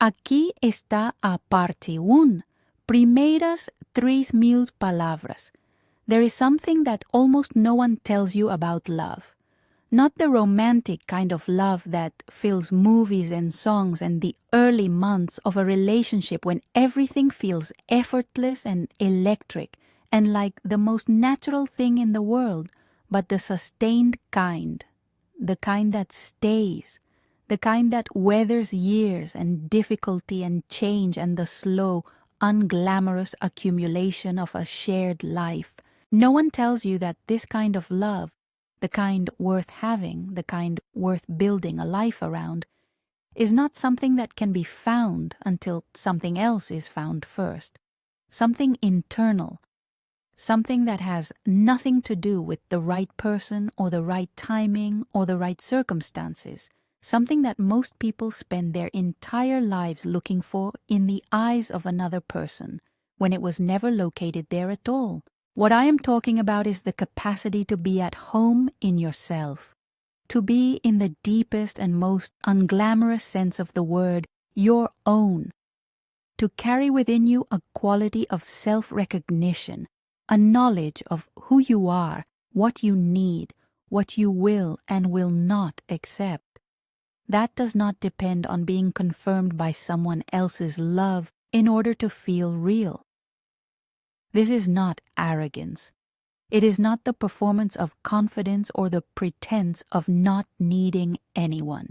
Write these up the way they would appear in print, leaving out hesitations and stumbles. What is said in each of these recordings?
Aquí está a parte 1. Primeiras 3,000 palavras. There is something that almost no one tells you about love. Not the romantic kind of love that fills movies and songs and the early months of a relationship when everything feels effortless and electric and like the most natural thing in the world, but the sustained kind, the kind that stays, the kind that weathers years and difficulty and change and the slow, unglamorous accumulation of a shared life. No one tells you that this kind of love, the kind worth having, the kind worth building a life around, is not something that can be found until something else is found first. Something internal, something that has nothing to do with the right person or the right timing or the right circumstances. Something that most people spend their entire lives looking for in the eyes of another person, when it was never located there at all. What I am talking about is the capacity to be at home in yourself, to be in the deepest and most unglamorous sense of the word, your own, to carry within you a quality of self-recognition, a knowledge of who you are, what you need, what you will and will not accept. That does not depend on being confirmed by someone else's love in order to feel real. This is not arrogance. It is not the performance of confidence or the pretense of not needing anyone.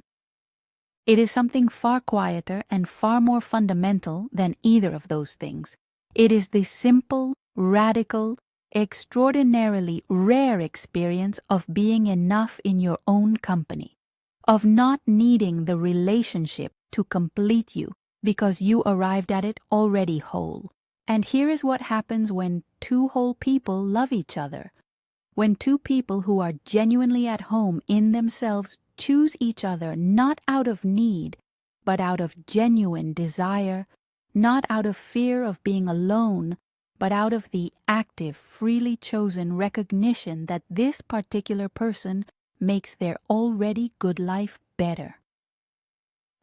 It is something far quieter and far more fundamental than either of those things. It is the simple, radical, extraordinarily rare experience of being enough in your own company, of not needing the relationship to complete you because you arrived at it already whole. And here is what happens when two whole people love each other. When two people who are genuinely at home in themselves choose each other not out of need, but out of genuine desire, not out of fear of being alone, but out of the active, freely chosen recognition that this particular person makes their already good life better.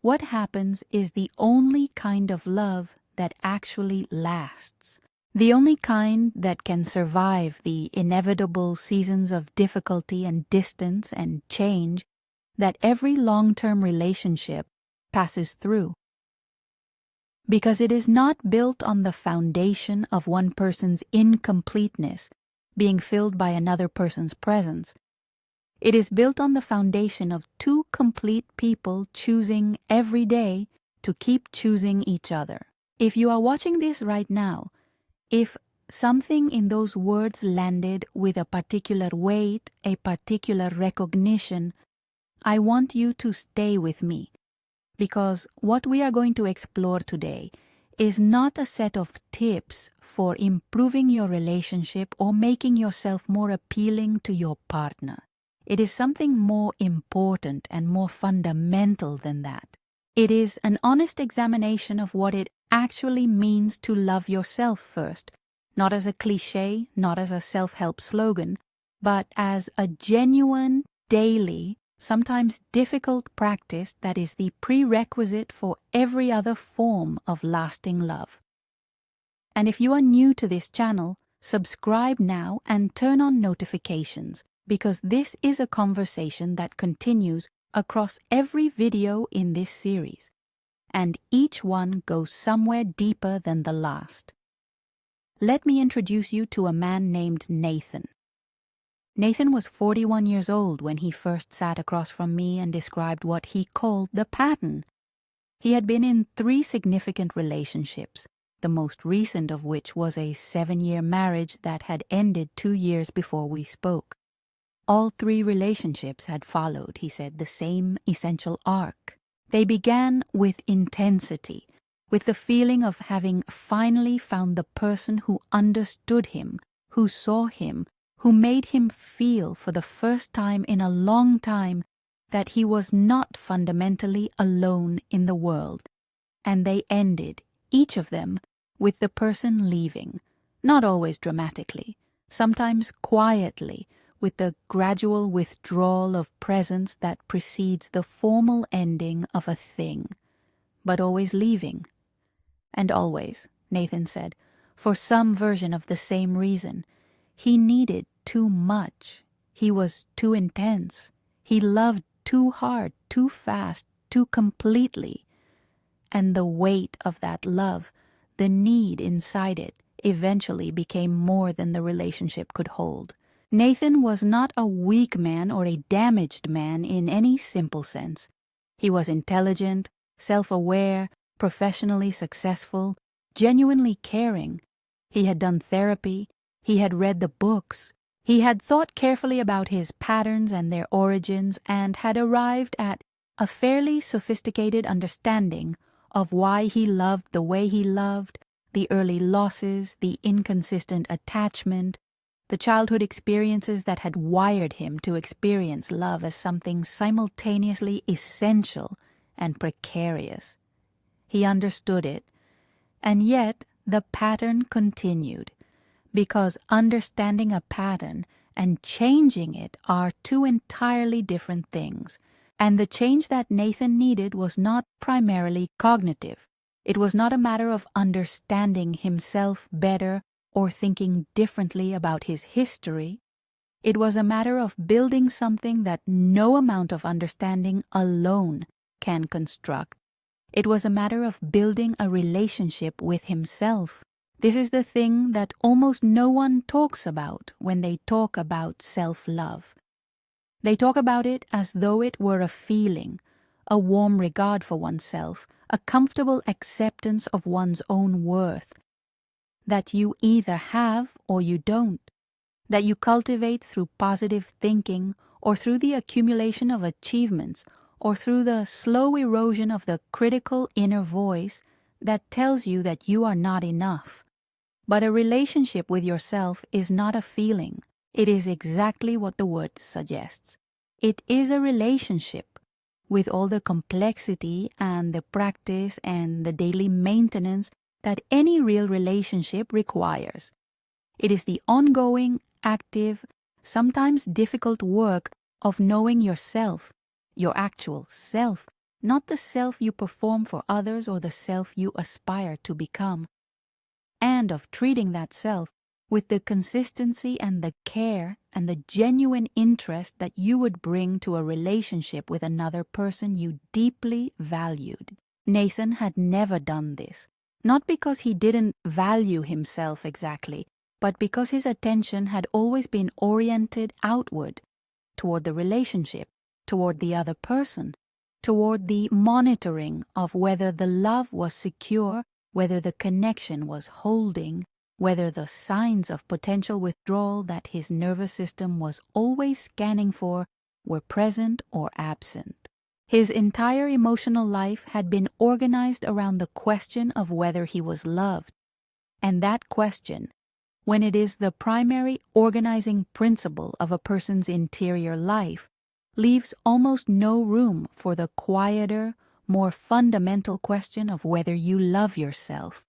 What happens is the only kind of love that actually lasts, the only kind that can survive the inevitable seasons of difficulty and distance and change that every long-term relationship passes through. Because it is not built on the foundation of one person's incompleteness being filled by another person's presence. It is built on the foundation of two complete people choosing every day to keep choosing each other. If you are watching this right now, if something in those words landed with a particular weight, a particular recognition, I want you to stay with me, because what we are going to explore today is not a set of tips for improving your relationship or making yourself more appealing to your partner. It is something more important and more fundamental than that. It is an honest examination of what it actually means to love yourself first, not as a cliché, not as a self-help slogan, but as a genuine, daily, sometimes difficult practice that is the prerequisite for every other form of lasting love. And if you are new to this channel, subscribe now and turn on notifications, because this is a conversation that continues across every video in this series, and each one goes somewhere deeper than the last. Let me introduce you to a man named Nathan. Nathan was 41 years old when he first sat across from me and described what he called the pattern. He had been in 3 significant relationships, the most recent of which was a 7-year marriage that had ended 2 years before we spoke. All 3 relationships had followed, he said, the same essential arc. They began with intensity, with the feeling of having finally found the person who understood him, who saw him, who made him feel for the first time in a long time that he was not fundamentally alone in the world. And they ended, each of them, with the person leaving, not always dramatically, sometimes quietly, with the gradual withdrawal of presence that precedes the formal ending of a thing. but always leaving. And always, Nathan said, for some version of the same reason. He needed too much. He was too intense. He loved too hard, too fast, too completely. And the weight of that love, the need inside it, eventually became more than the relationship could hold. Nathan was not a weak man or a damaged man in any simple sense. He was intelligent, self-aware, professionally successful, genuinely caring. He had done therapy. He had read the books. He had thought carefully about his patterns and their origins and had arrived at a fairly sophisticated understanding of why he loved the way he loved, the early losses, the inconsistent attachment, the childhood experiences that had wired him to experience love as something simultaneously essential and precarious. He understood it, and yet the pattern continued, because understanding a pattern and changing it are two entirely different things, and the change that Nathan needed was not primarily cognitive. It was not a matter of understanding himself better or thinking differently about his history. It was a matter of building something that no amount of understanding alone can construct. It was a matter of building a relationship with himself. This is the thing that almost no one talks about when they talk about self-love. They talk about it as though it were a feeling, a warm regard for oneself, a comfortable acceptance of one's own worth, that you either have or you don't, that you cultivate through positive thinking or through the accumulation of achievements or through the slow erosion of the critical inner voice that tells you that you are not enough. But a relationship with yourself is not a feeling. It is exactly what the word suggests. It is a relationship with all the complexity and the practice and the daily maintenance that any real relationship requires. It is the ongoing, active, sometimes difficult work of knowing yourself, your actual self, not the self you perform for others or the self you aspire to become, and of treating that self with the consistency and the care and the genuine interest that you would bring to a relationship with another person you deeply valued. Nathan had never done this, not because he didn't value himself exactly, but because his attention had always been oriented outward, toward the relationship, toward the other person, toward the monitoring of whether the love was secure, whether the connection was holding, whether the signs of potential withdrawal that his nervous system was always scanning for were present or absent. His entire emotional life had been organized around the question of whether he was loved, and that question, when it is the primary organizing principle of a person's interior life, leaves almost no room for the quieter, more fundamental question of whether you love yourself,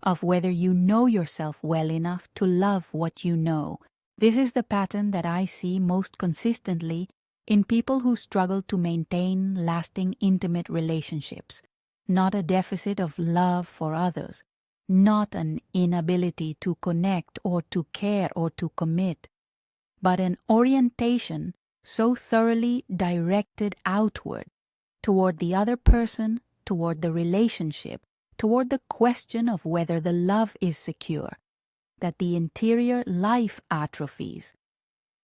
of whether you know yourself well enough to love what you know. This is the pattern that I see most consistently in people who struggle to maintain lasting intimate relationships, not a deficit of love for others, not an inability to connect or to care or to commit, but an orientation so thoroughly directed outward, toward the other person, toward the relationship, toward the question of whether the love is secure, that the interior life atrophies.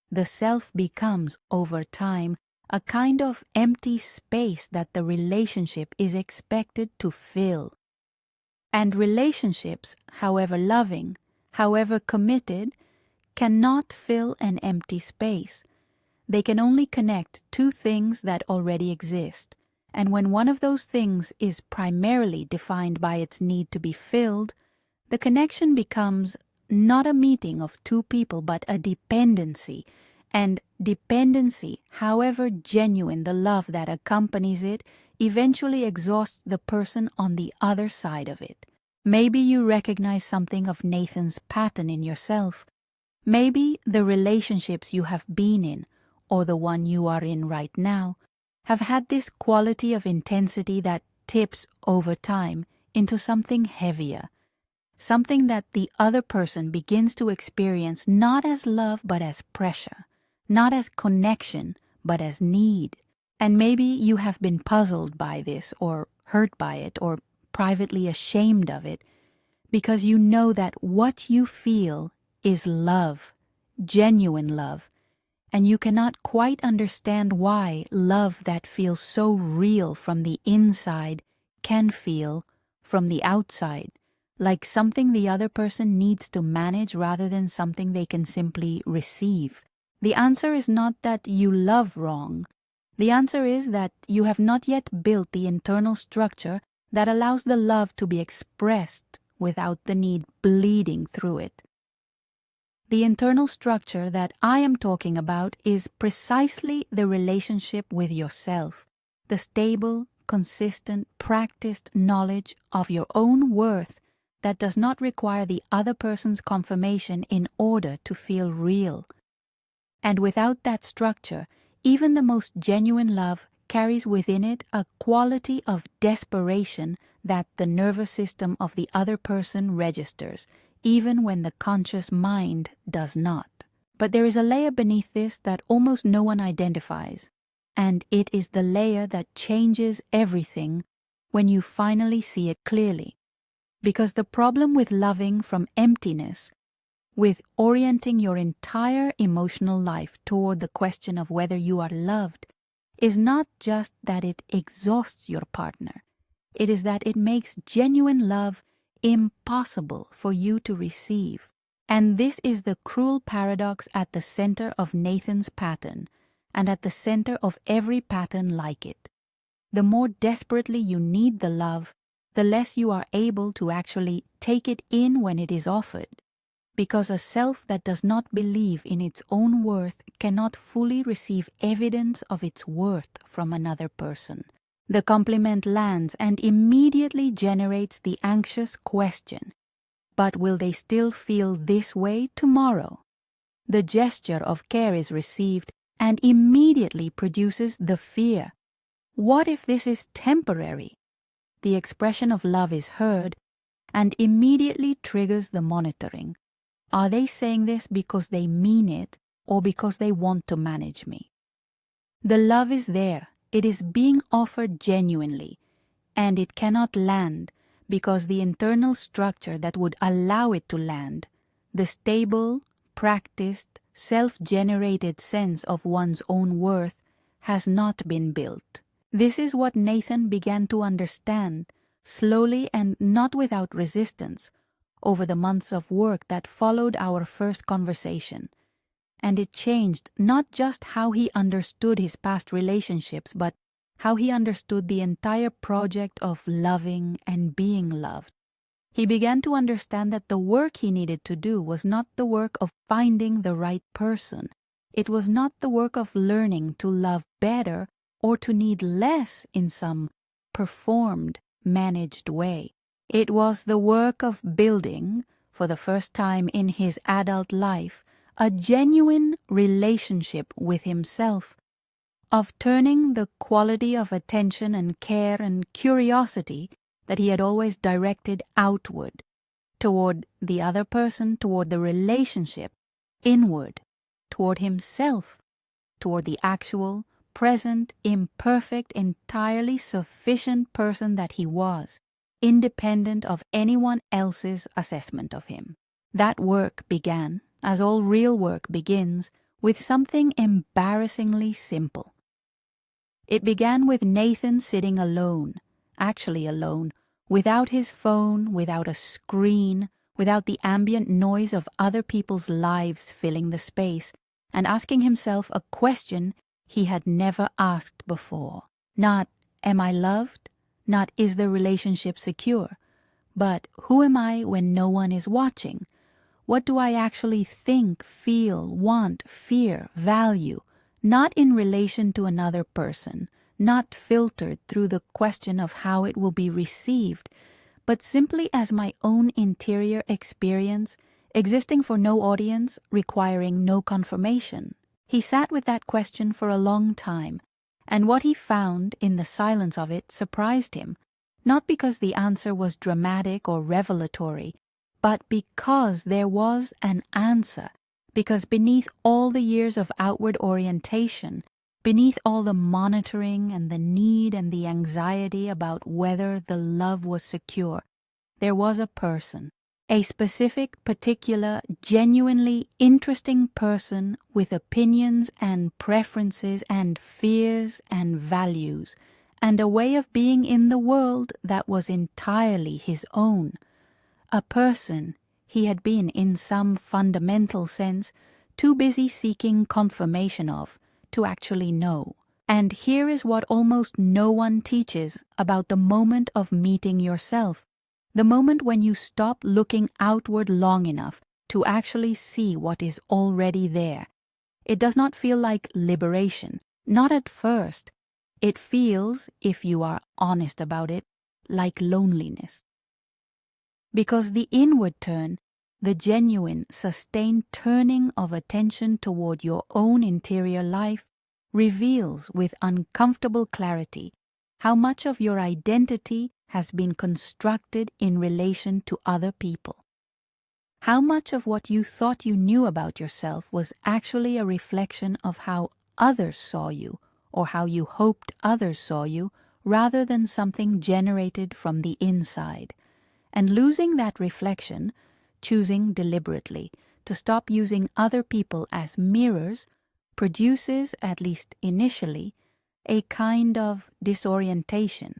The self becomes, over time, a kind of empty space that the relationship is expected to fill. And relationships, however loving, however committed, cannot fill an empty space. They can only connect two things that already exist. And when one of those things is primarily defined by its need to be filled, the connection becomes not a meeting of two people, but a dependency. And dependency, however genuine the love that accompanies it, eventually exhausts the person on the other side of it. Maybe you recognize something of Nathan's pattern in yourself. Maybe the relationships you have been in, or the one you are in right now, have had this quality of intensity that tips over time into something heavier, something that the other person begins to experience not as love but as pressure, not as connection but as need. And maybe you have been puzzled by this or hurt by it or privately ashamed of it because you know that what you feel is love, genuine love, and you cannot quite understand why love that feels so real from the inside can feel from the outside, like something the other person needs to manage rather than something they can simply receive. The answer is not that you love wrong. The answer is that you have not yet built the internal structure that allows the love to be expressed without the need bleeding through it. The internal structure that I am talking about is precisely the relationship with yourself, the stable, consistent, practiced knowledge of your own worth that does not require the other person's confirmation in order to feel real. And without that structure, even the most genuine love carries within it a quality of desperation that the nervous system of the other person registers, even when the conscious mind does not. But there is a layer beneath this that almost no one identifies, and it is the layer that changes everything when you finally see it clearly. Because the problem with loving from emptiness, with orienting your entire emotional life toward the question of whether you are loved, is not just that it exhausts your partner. It is that it makes genuine love impossible for you to receive. And this is the cruel paradox at the center of Nathan's pattern, and at the center of every pattern like it. The more desperately you need the love, the less you are able to actually take it in when it is offered. Because a self that does not believe in its own worth cannot fully receive evidence of its worth from another person. The compliment lands and immediately generates the anxious question, but will they still feel this way tomorrow? The gesture of care is received and immediately produces the fear. What if this is temporary? The expression of love is heard and immediately triggers the monitoring. Are they saying this because they mean it or because they want to manage me? The love is there. It is being offered genuinely, and it cannot land because the internal structure that would allow it to land, the stable, practiced, self-generated sense of one's own worth, has not been built. This is what Nathan began to understand, slowly and not without resistance, over the months of work that followed our first conversation. And it changed not just how he understood his past relationships, but how he understood the entire project of loving and being loved. He began to understand that the work he needed to do was not the work of finding the right person. It was not the work of learning to love better or to need less in some performed, managed way. It was the work of building, for the first time in his adult life, a genuine relationship with himself, of turning the quality of attention and care and curiosity that he had always directed outward, toward the other person, toward the relationship, inward, toward himself, toward the actual, present, imperfect, entirely sufficient person that he was, independent of anyone else's assessment of him. That work began, as all real work begins, with something embarrassingly simple. It began with Nathan sitting alone, actually alone, without his phone, without a screen, without the ambient noise of other people's lives filling the space, and asking himself a question he had never asked before. Not, am I loved? Not, is the relationship secure? But, who am I when no one is watching? What do I actually think, feel, want, fear, value? Not in relation to another person, not filtered through the question of how it will be received, but simply as my own interior experience, existing for no audience, requiring no confirmation. He sat with that question for a long time, and what he found in the silence of it surprised him. not because the answer was dramatic or revelatory, but because there was an answer, because beneath all the years of outward orientation, beneath all the monitoring and the need and the anxiety about whether the love was secure, there was a person, a specific, particular, genuinely interesting person with opinions and preferences and fears and values, and a way of being in the world that was entirely his own. A person he had been, in some fundamental sense, too busy seeking confirmation of to actually know. And here is what almost no one teaches about the moment of meeting yourself, the moment when you stop looking outward long enough to actually see what is already there. It does not feel like liberation, not at first. It feels, if you are honest about it, like loneliness. Because the inward turn, the genuine, sustained turning of attention toward your own interior life, reveals with uncomfortable clarity how much of your identity has been constructed in relation to other people. How much of what you thought you knew about yourself was actually a reflection of how others saw you, or how you hoped others saw you, rather than something generated from the inside. And losing that reflection, choosing deliberately to stop using other people as mirrors, produces, at least initially, a kind of disorientation,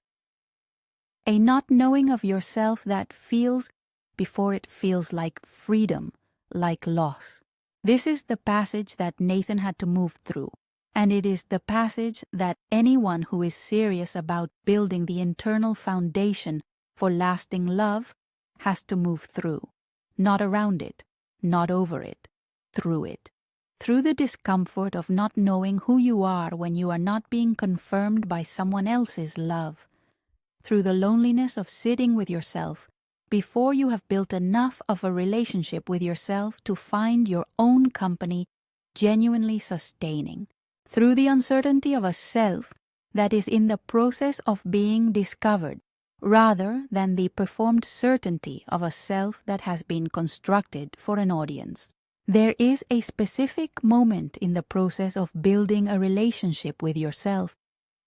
a not knowing of yourself that feels, before it feels like freedom, like loss. This is the passage that Nathan had to move through, and it is the passage that anyone who is serious about building the internal foundation for lasting love has to move through, not around it, not over it, through it. Through the discomfort of not knowing who you are when you are not being confirmed by someone else's love. Through the loneliness of sitting with yourself before you have built enough of a relationship with yourself to find your own company genuinely sustaining. Through the uncertainty of a self that is in the process of being discovered, rather than the performed certainty of a self that has been constructed for an audience. There is a specific moment in the process of building a relationship with yourself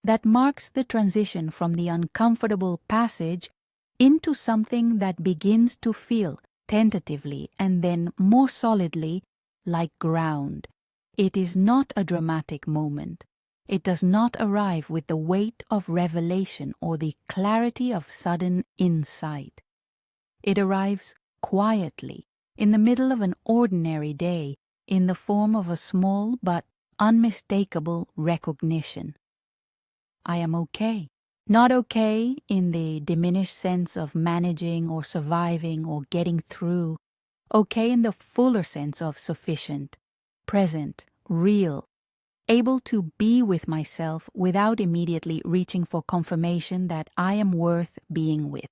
that marks the transition from the uncomfortable passage into something that begins to feel, tentatively and then more solidly, like ground. It is not a dramatic moment. It does not arrive with the weight of revelation or the clarity of sudden insight. It arrives quietly, in the middle of an ordinary day, in the form of a small but unmistakable recognition. I am okay. Not okay in the diminished sense of managing or surviving or getting through. Okay in the fuller sense of sufficient, present, real, able to be with myself without immediately reaching for confirmation that I am worth being with.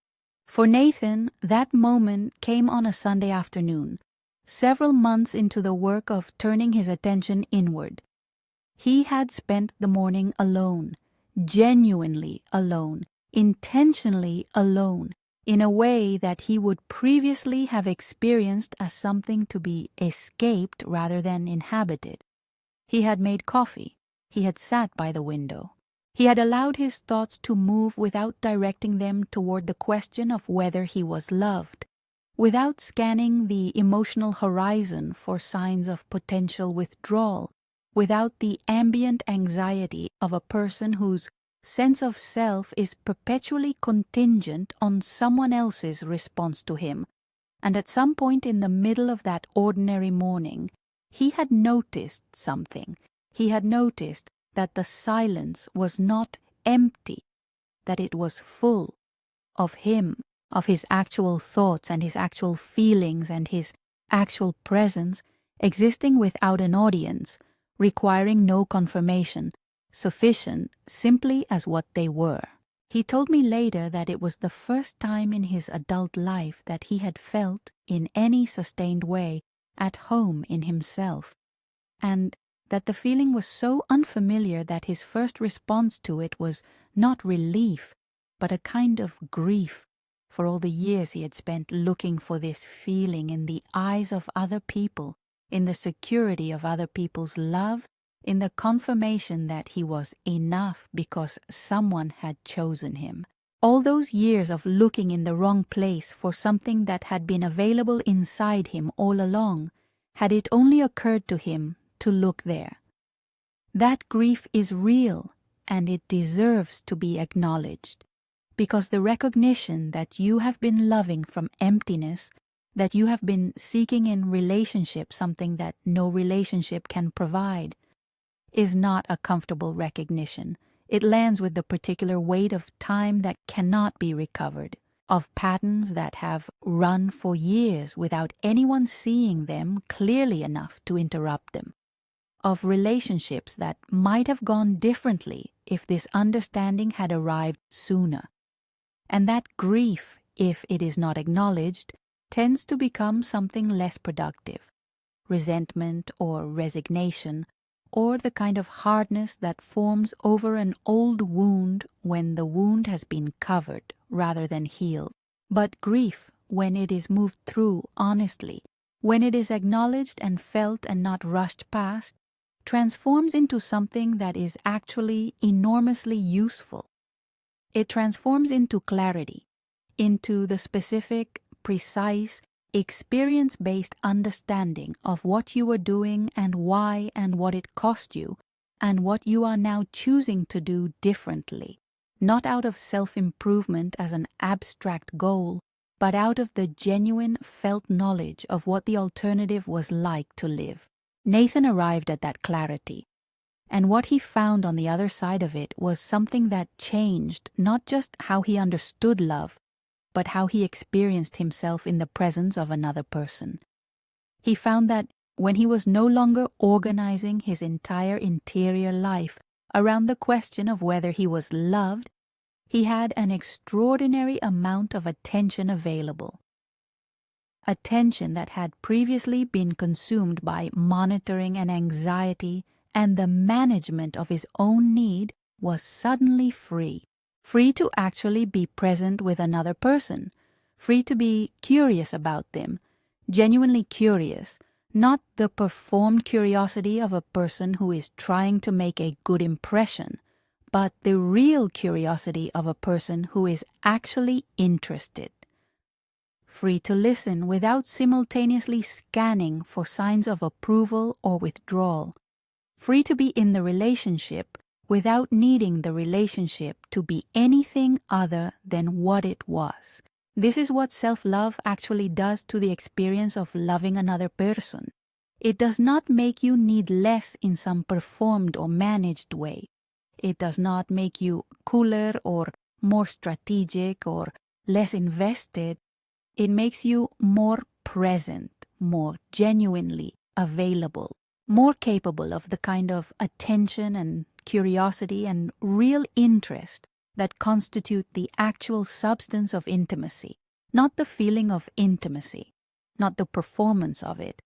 For Nathan, that moment came on a Sunday afternoon, several months into the work of turning his attention inward. He had spent the morning alone, genuinely alone, intentionally alone, in a way that he would previously have experienced as something to be escaped rather than inhabited. He had made coffee. He had sat by the window. He had allowed his thoughts to move without directing them toward the question of whether he was loved, without scanning the emotional horizon for signs of potential withdrawal, without the ambient anxiety of a person whose sense of self is perpetually contingent on someone else's response to him. And at some point in the middle of that ordinary morning, he had noticed something. He had noticed that the silence was not empty, that it was full of him, of his actual thoughts and his actual feelings and his actual presence, existing without an audience, requiring no confirmation, sufficient simply as what they were. He told me later that it was the first time in his adult life that he had felt, in any sustained way, at home in himself, and that the feeling was so unfamiliar that his first response to it was not relief, but a kind of grief for all the years he had spent looking for this feeling in the eyes of other people, in the security of other people's love, in the confirmation that he was enough because someone had chosen him. All those years of looking in the wrong place for something that had been available inside him all along, had it only occurred to him to look there. That grief is real, and it deserves to be acknowledged, because the recognition that you have been loving from emptiness, that you have been seeking in relationship something that no relationship can provide, is not a comfortable recognition. It lands with the particular weight of time that cannot be recovered, of patterns that have run for years without anyone seeing them clearly enough to interrupt them, of relationships that might have gone differently if this understanding had arrived sooner. And that grief, if it is not acknowledged, tends to become something less productive, resentment or resignation, or the kind of hardness that forms over an old wound when the wound has been covered rather than healed. But grief, when it is moved through honestly, when it is acknowledged and felt and not rushed past, transforms into something that is actually enormously useful. It transforms into clarity, into the specific, precise, experience-based understanding of what you were doing and why and what it cost you, and what you are now choosing to do differently, not out of self-improvement as an abstract goal, but out of the genuine felt knowledge of what the alternative was like to live. Nathan arrived at that clarity, and what he found on the other side of it was something that changed not just how he understood love, but how he experienced himself in the presence of another person. He found that when he was no longer organizing his entire interior life around the question of whether he was loved, he had an extraordinary amount of attention available. Attention that had previously been consumed by monitoring and anxiety, and the management of his own need was suddenly free. Free to actually be present with another person, free to be curious about them, genuinely curious, not the performed curiosity of a person who is trying to make a good impression, but the real curiosity of a person who is actually interested. Free to listen without simultaneously scanning for signs of approval or withdrawal. Free to be in the relationship without needing the relationship to be anything other than what it was. This is what self-love actually does to the experience of loving another person. It does not make you need less in some performed or managed way. It does not make you cooler or more strategic or less invested. It makes you more present, more genuinely available, more capable of the kind of attention and curiosity and real interest that constitute the actual substance of intimacy, not the feeling of intimacy, not the performance of it,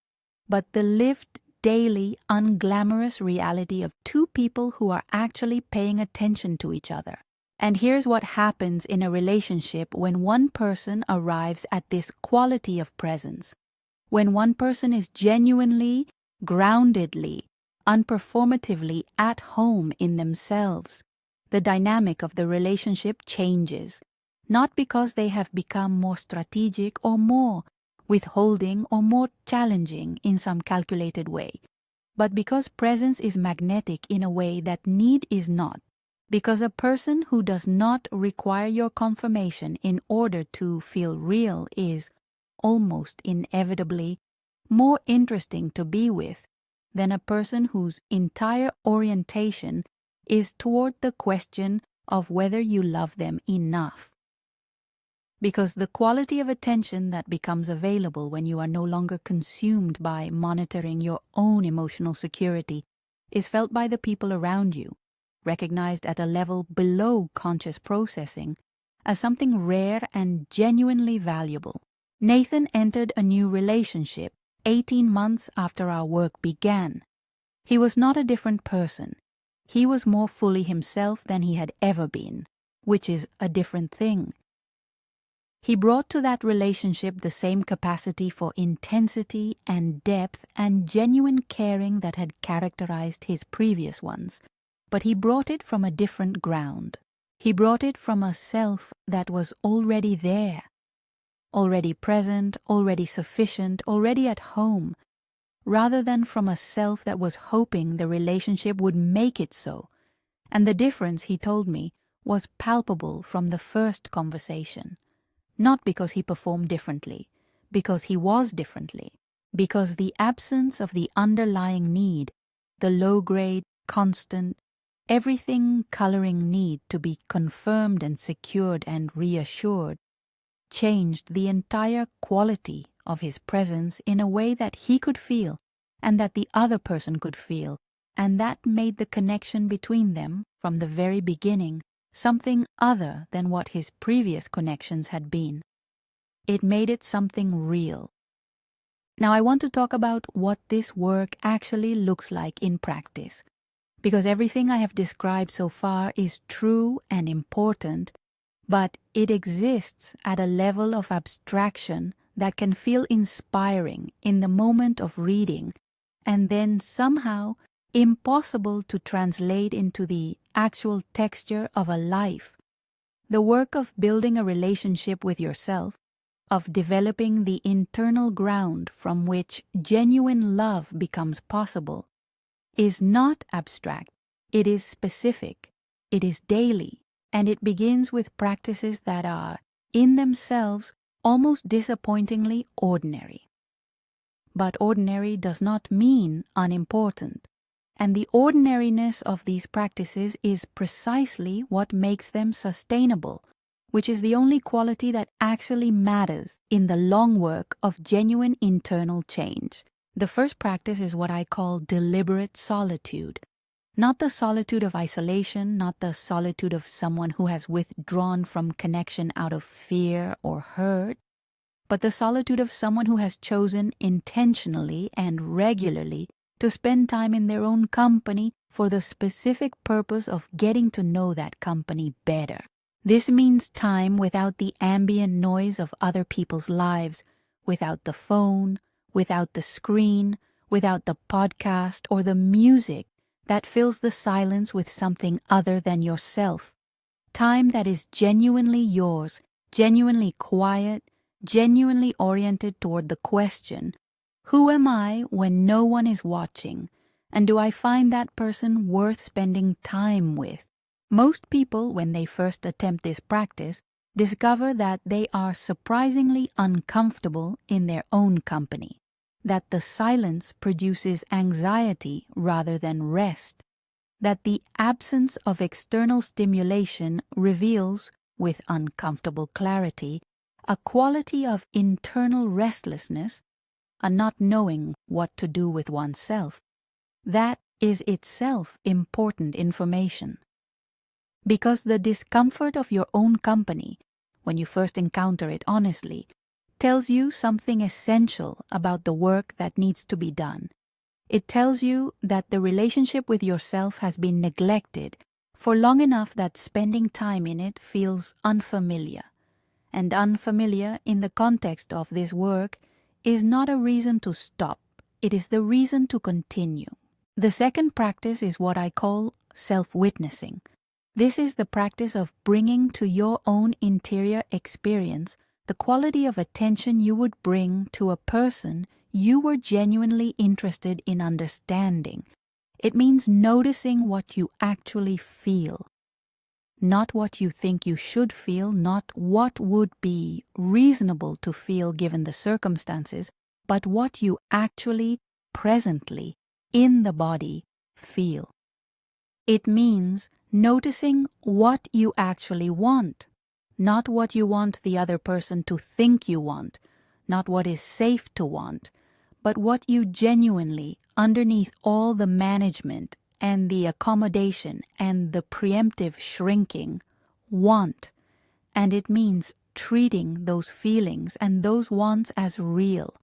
but the lived, daily, unglamorous reality of two people who are actually paying attention to each other. And here's what happens in a relationship when one person arrives at this quality of presence, when one person is genuinely, groundedly, unperformatively at home in themselves. The dynamic of the relationship changes, not because they have become more strategic or more withholding or more challenging in some calculated way, but because presence is magnetic in a way that need is not, because a person who does not require your confirmation in order to feel real is, almost inevitably, more interesting to be with than a person whose entire orientation is toward the question of whether you love them enough. Because the quality of attention that becomes available when you are no longer consumed by monitoring your own emotional security is felt by the people around you, recognized at a level below conscious processing, as something rare and genuinely valuable. Nathan entered a new relationship 18 months after our work began. He was not a different person. He was more fully himself than he had ever been. which is a different thing. He brought to that relationship the same capacity for intensity and depth and genuine caring that had characterized his previous ones, but he brought it from a different ground. He brought it from a self that was already there, already present, already sufficient, already at home, rather than from a self that was hoping the relationship would make it so. And the difference, he told me, was palpable from the first conversation. Not because he performed differently, because he was differently, because the absence of the underlying need, the low-grade, constant, everything coloring need to be confirmed and secured and reassured, changed the entire quality of his presence in a way that he could feel and that the other person could feel, and that made the connection between them from the very beginning something other than what his previous connections had been. It made it something real. Now I want to talk about what this work actually looks like in practice, because everything I have described so far is true and important, but it exists at a level of abstraction that can feel inspiring in the moment of reading, and then somehow impossible to translate into the actual texture of a life. The work of building a relationship with yourself, of developing the internal ground from which genuine love becomes possible, is not abstract. It is specific. It is daily, and it begins with practices that are, in themselves, almost disappointingly ordinary. But ordinary does not mean unimportant, and the ordinariness of these practices is precisely what makes them sustainable, which is the only quality that actually matters in the long work of genuine internal change. The first practice is what I call deliberate solitude. Not the solitude of isolation, not the solitude of someone who has withdrawn from connection out of fear or hurt, but the solitude of someone who has chosen intentionally and regularly to spend time in their own company for the specific purpose of getting to know that company better. This means time without the ambient noise of other people's lives, without the phone, without the screen, without the podcast or the music that fills the silence with something other than yourself. Time that is genuinely yours, genuinely quiet, genuinely oriented toward the question, who am I when no one is watching, and do I find that person worth spending time with? Most people, when they first attempt this practice, discover that they are surprisingly uncomfortable in their own company, that the silence produces anxiety rather than rest, that the absence of external stimulation reveals, with uncomfortable clarity, a quality of internal restlessness, a not knowing what to do with oneself. That is itself important information. Because the discomfort of your own company, when you first encounter it honestly, tells you something essential about the work that needs to be done. It tells you that the relationship with yourself has been neglected for long enough that spending time in it feels unfamiliar. And unfamiliar in the context of this work is not a reason to stop. It is the reason to continue. The second practice is what I call self-witnessing. This is the practice of bringing to your own interior experience the quality of attention you would bring to a person you were genuinely interested in understanding. It means noticing what you actually feel. Not what you think you should feel, not what would be reasonable to feel given the circumstances, but what you actually, presently, in the body, feel. It means noticing what you actually want, not what you want the other person to think you want, not what is safe to want, but what you genuinely, underneath all the management and the accommodation and the preemptive shrinking, want. And it means treating those feelings and those wants as real,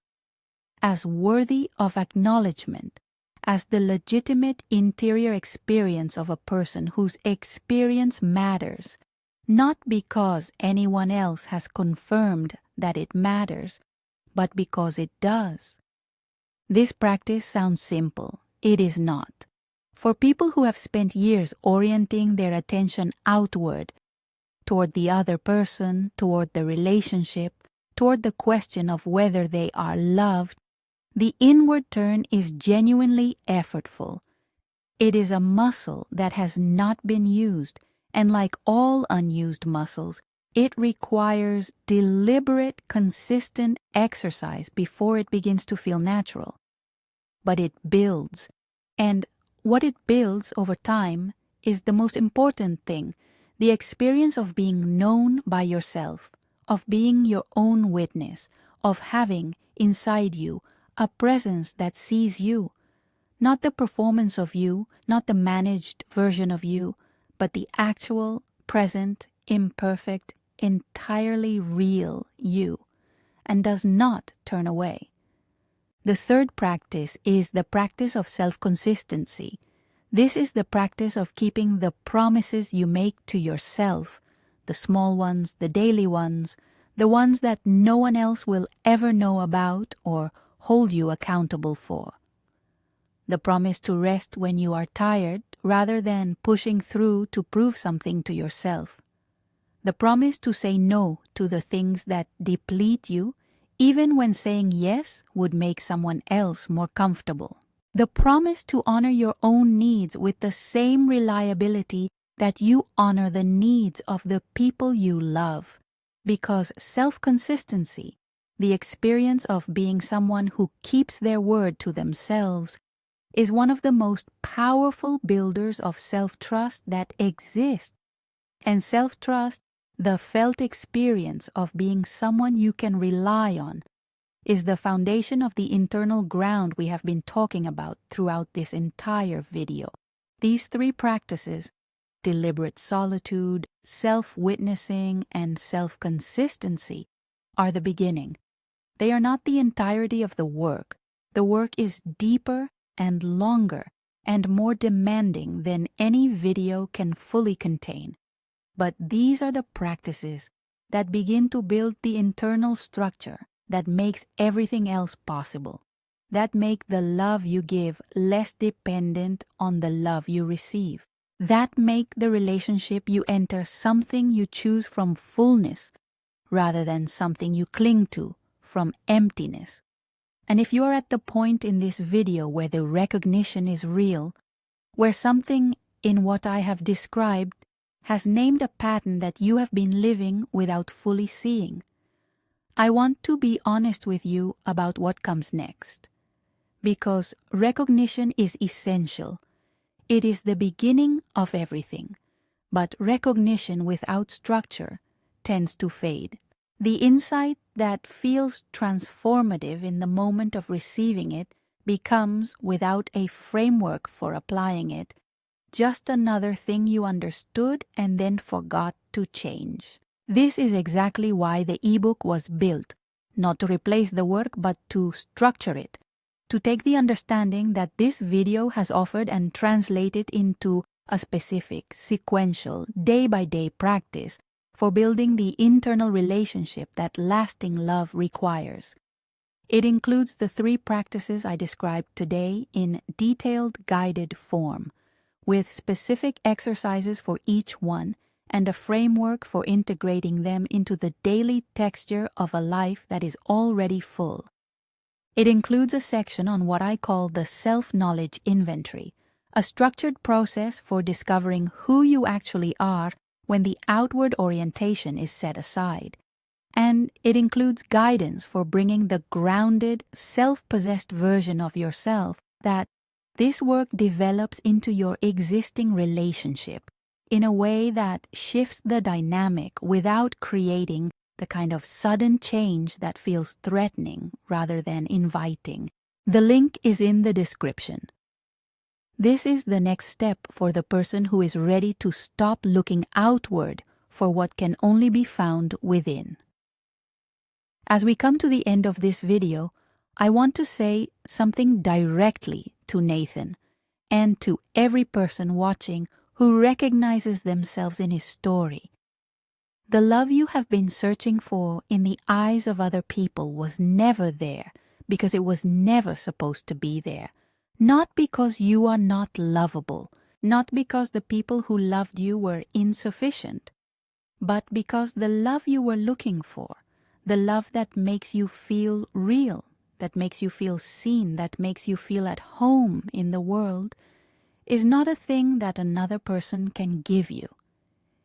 as worthy of acknowledgement, as the legitimate interior experience of a person whose experience matters, not because anyone else has confirmed that it matters, but because it does. This practice sounds simple. It is not. For people who have spent years orienting their attention outward, toward the other person, toward the relationship, toward the question of whether they are loved, the inward turn is genuinely effortful. It is a muscle that has not been used, and like all unused muscles, it requires deliberate, consistent exercise before it begins to feel natural. But it builds, and what it builds over time is the most important thing, the experience of being known by yourself, of being your own witness, of having inside you a presence that sees you, not the performance of you, not the managed version of you, but the actual, present, imperfect, entirely real you, and does not turn away. The third practice is the practice of self-consistency. This is the practice of keeping the promises you make to yourself, the small ones, the daily ones, the ones that no one else will ever know about or hold you accountable for. The promise to rest when you are tired rather than pushing through to prove something to yourself. The promise to say no to the things that deplete you, even when saying yes would make someone else more comfortable. The promise to honor your own needs with the same reliability that you honor the needs of the people you love. Because self-consistency, the experience of being someone who keeps their word to themselves, is one of the most powerful builders of self-trust that exists. And self-trust, the felt experience of being someone you can rely on, is the foundation of the internal ground we have been talking about throughout this entire video. These three practices, deliberate solitude, self-witnessing, and self-consistency, are the beginning. They are not the entirety of the work. The work is deeper and longer and more demanding than any video can fully contain. But these are the practices that begin to build the internal structure that makes everything else possible, that make the love you give less dependent on the love you receive, that make the relationship you enter something you choose from fullness rather than something you cling to from emptiness. And if you're at the point in this video where the recognition is real, where something in what I have described has named a pattern that you have been living without fully seeing, I want to be honest with you about what comes next. Because recognition is essential. It is the beginning of everything. But recognition without structure tends to fade. The insight that feels transformative in the moment of receiving it becomes, without a framework for applying it, just another thing you understood and then forgot to change. This is exactly why the ebook was built, not to replace the work but to structure it, to take the understanding that this video has offered and translate it into a specific, sequential, day-by-day practice for building the internal relationship that lasting love requires. It includes the three practices I described today in detailed guided form, with specific exercises for each one and a framework for integrating them into the daily texture of a life that is already full. It includes a section on what I call the self-knowledge inventory, a structured process for discovering who you actually are when the outward orientation is set aside. And it includes guidance for bringing the grounded, self-possessed version of yourself that this work develops into your existing relationship in a way that shifts the dynamic without creating the kind of sudden change that feels threatening rather than inviting. The link is in the description. This is the next step for the person who is ready to stop looking outward for what can only be found within. As we come to the end of this video, I want to say something directly to Nathan and to every person watching who recognizes themselves in his story. The love you have been searching for in the eyes of other people was never there because it was never supposed to be there. Not because you are not lovable, not because the people who loved you were insufficient, but because the love you were looking for, the love that makes you feel real, that makes you feel seen, that makes you feel at home in the world, is not a thing that another person can give you.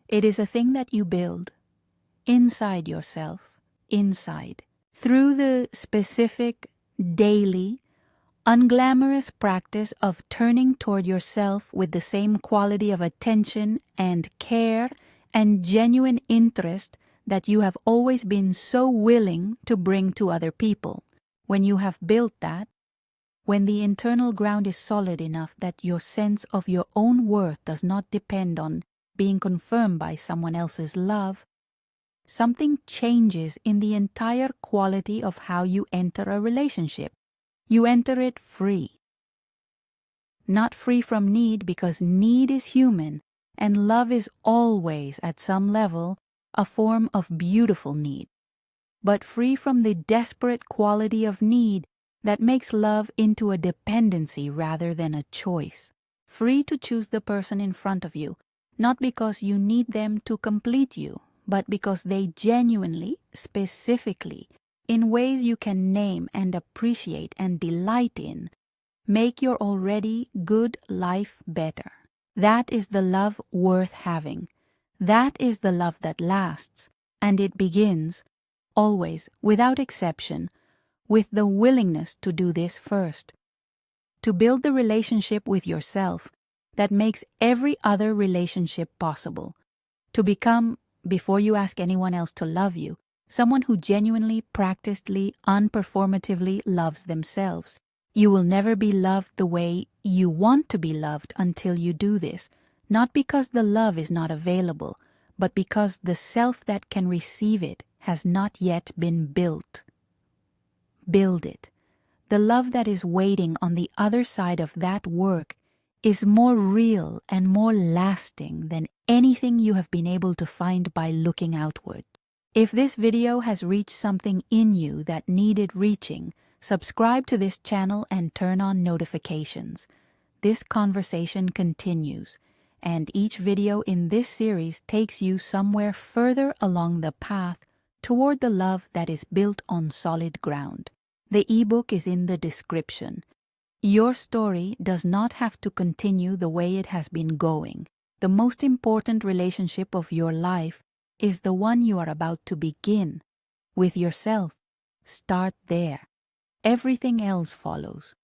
It is a thing that you build inside yourself, inside, through the specific, daily, unglamorous practice of turning toward yourself with the same quality of attention and care and genuine interest that you have always been so willing to bring to other people. When you have built that, when the internal ground is solid enough that your sense of your own worth does not depend on being confirmed by someone else's love, something changes in the entire quality of how you enter a relationship. You enter it free. Not free from need, because need is human, and love is always, at some level, a form of beautiful need. But free from the desperate quality of need that makes love into a dependency rather than a choice. Free to choose the person in front of you, not because you need them to complete you, but because they genuinely, specifically, in ways you can name and appreciate and delight in, make your already good life better. That is the love worth having. That is the love that lasts, and it begins, always, without exception, with the willingness to do this first. To build the relationship with yourself that makes every other relationship possible. To become, before you ask anyone else to love you, someone who genuinely, practicedly, unperformatively loves themselves. You will never be loved the way you want to be loved until you do this, not because the love is not available, but because the self that can receive it has not yet been built. Build it. The love that is waiting on the other side of that work is more real and more lasting than anything you have been able to find by looking outward. If this video has reached something in you that needed reaching, subscribe to this channel and turn on notifications. This conversation continues, and each video in this series takes you somewhere further along the path toward the love that is built on solid ground. The ebook is in the description. Your story does not have to continue the way it has been going. The most important relationship of your life is the one you are about to begin with yourself. Start there. Everything else follows.